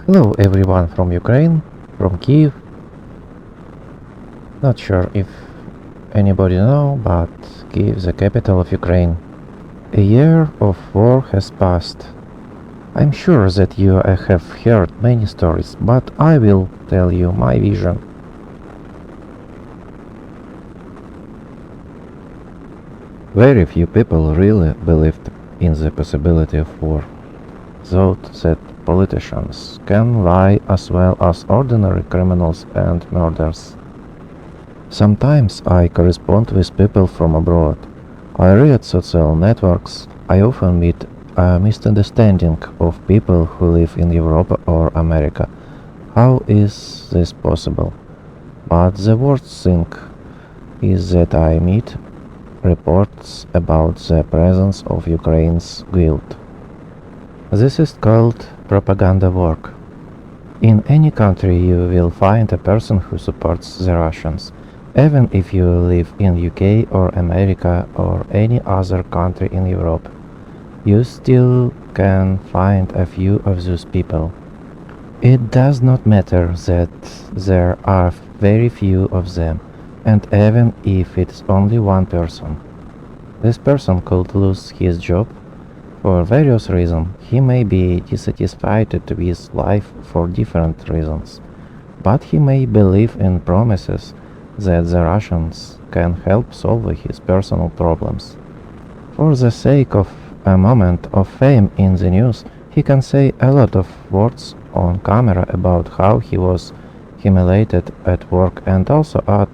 Hello everyone from Ukraine, from Kiev. Not sure if anybody know, but Kiev is the capital of Ukraine. A year of war has passed. I'm sure that you have heard many stories, but I will tell you my vision. Very few people really believed in the possibility of war. Thought that politicians can lie as well as ordinary criminals and murderers. Sometimes I correspond with people from abroad. I read social networks. I often meet a misunderstanding of people who live in Europe or America. How is this possible? But the worst thing is that I meet reports about the presence of Ukraine's guilt. This is called propaganda work. In any country you will find a person who supports the Russians. Even if you live in UK or America or any other country in Europe, you still can find a few of those people. It does not matter that there are very few of them, and even if it's only one person. This person could lose his job for various reasons. He may be dissatisfied with life for different reasons, but he may believe in promises that the Russians can help solve his personal problems. For the sake of a moment of fame in the news, he can say a lot of words on camera about how he was humiliated at work and also add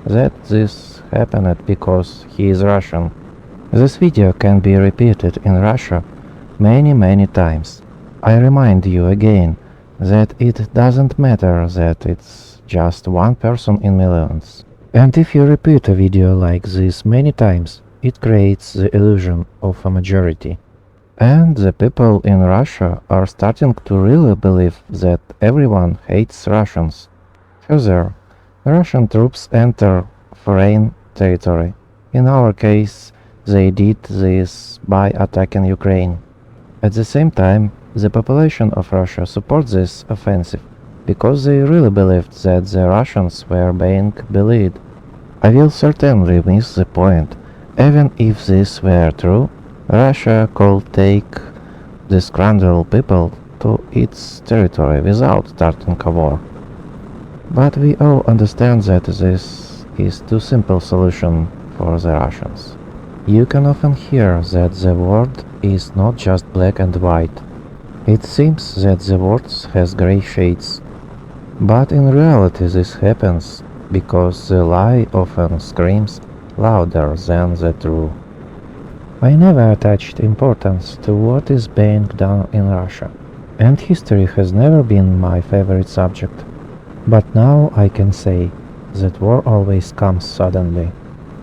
that this happened because he is Russian. This video can be repeated in Russia many times. I remind you again that it doesn't matter that it's just one person in millions. And if you repeat a video like this many times, it creates the illusion of a majority. And the people in Russia are starting to really believe that everyone hates Russians. Further, Russian troops enter foreign territory. In our case, they did this by attacking Ukraine. At the same time, the population of Russia supports this offensive because they really believed that the Russians were being bullied. I will certainly miss the point. Even if this were true, Russia could take disgruntled people to its territory without starting a war. But we all understand that this is too simple solution for the Russians. You can often hear that the world is not just black and white. It seems that the world has gray shades. But in reality this happens because the lie often screams louder than the truth. I never attached importance to what is being done in Russia, and history has never been my favorite subject. But now I can say that war always comes suddenly.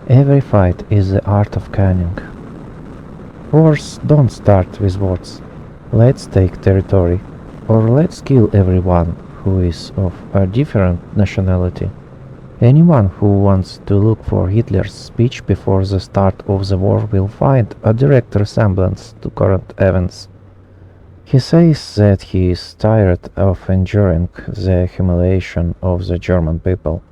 Every fight is the art of cunning. Wars don't start with words. Let's take territory, or let's kill everyone who is of a different nationality. Anyone who wants to look for Hitler's speech before the start of the war will find a direct resemblance to current events. He says that he is tired of enduring the humiliation of the German people,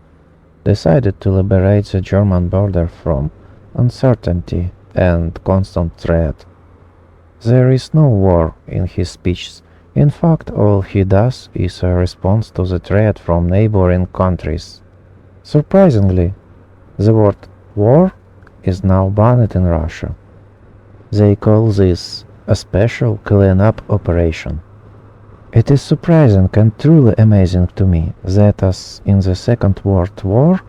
decided to liberate the German border from uncertainty and constant threat. There is no war in his speeches. In fact, all he does is a response to the threat from neighboring countries. Surprisingly, the word war is now banned in Russia. They call this a special clean-up operation. It is surprising and truly amazing to me that as in the Second World War,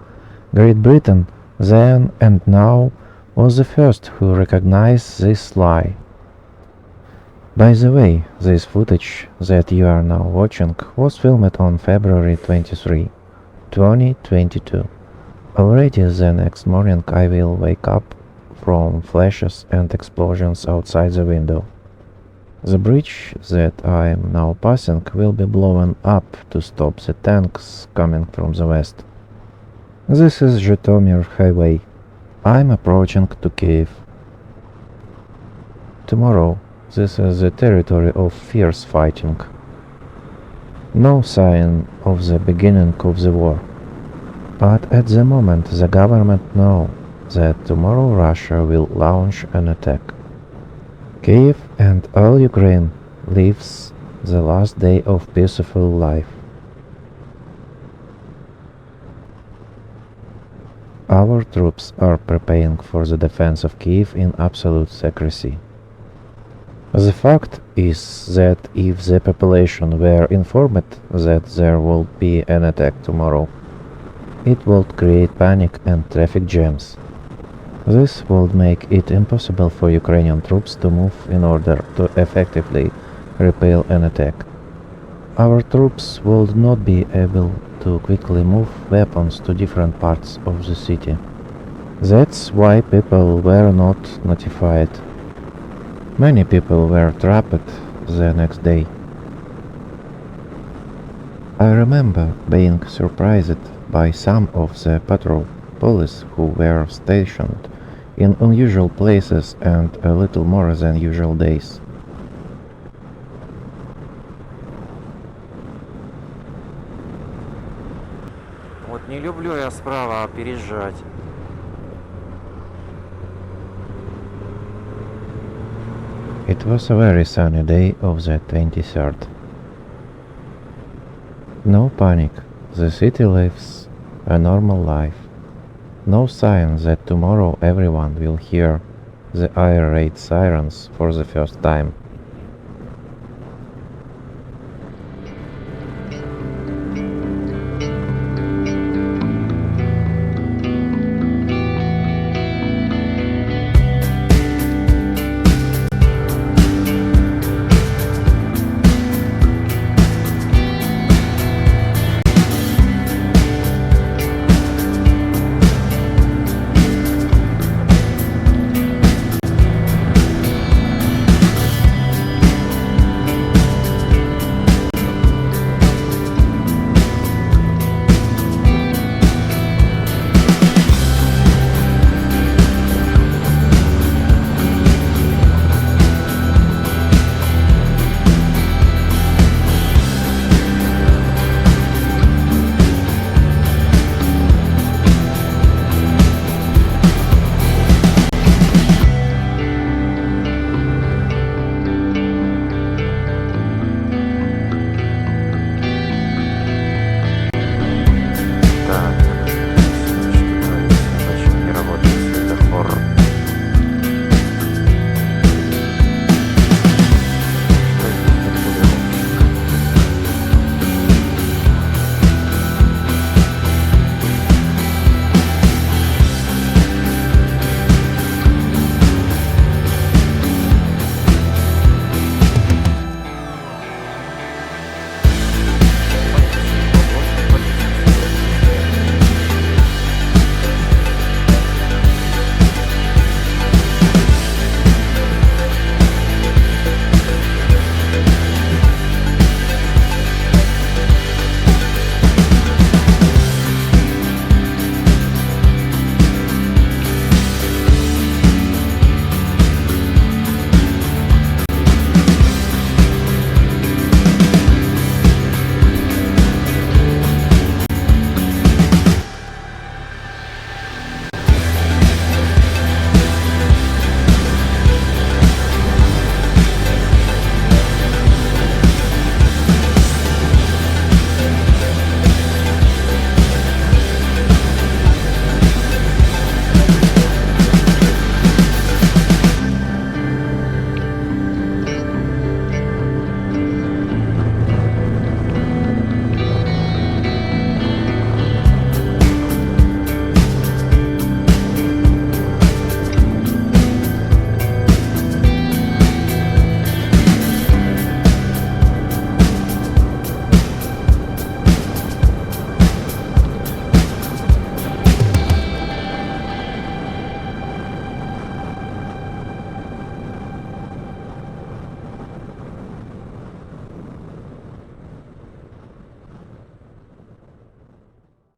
Great Britain then and now was the first who recognized this lie. By the way, this footage that you are now watching was filmed on February 23, 2022. Already the next morning I will wake up from flashes and explosions outside the window. The bridge that I am now passing will be blown up to stop the tanks coming from the west. This is Zhytomyr Highway. I'm approaching to Kiev. Tomorrow, this is the territory of fierce fighting. No sign of the beginning of the war. But at the moment the government knows that tomorrow Russia will launch an attack. Kiev and all Ukraine lives the last day of peaceful life. Our troops are preparing for the defense of Kiev in absolute secrecy. The fact is that if the population were informed that there will be an attack tomorrow, it would create panic and traffic jams. This would make it impossible for Ukrainian troops to move in order to effectively repel an attack. Our troops would not be able to quickly move weapons to different parts of the city. That's why people were not notified. Many people were trapped the next day. I remember being surprised by some of the patrol police who were stationed in unusual places and a little more than usual days. Вот не люблю я справа опережать. It was a very sunny day of the 23rd. No panic, the city lives a normal life. No sign that tomorrow everyone will hear the air raid sirens for the first time.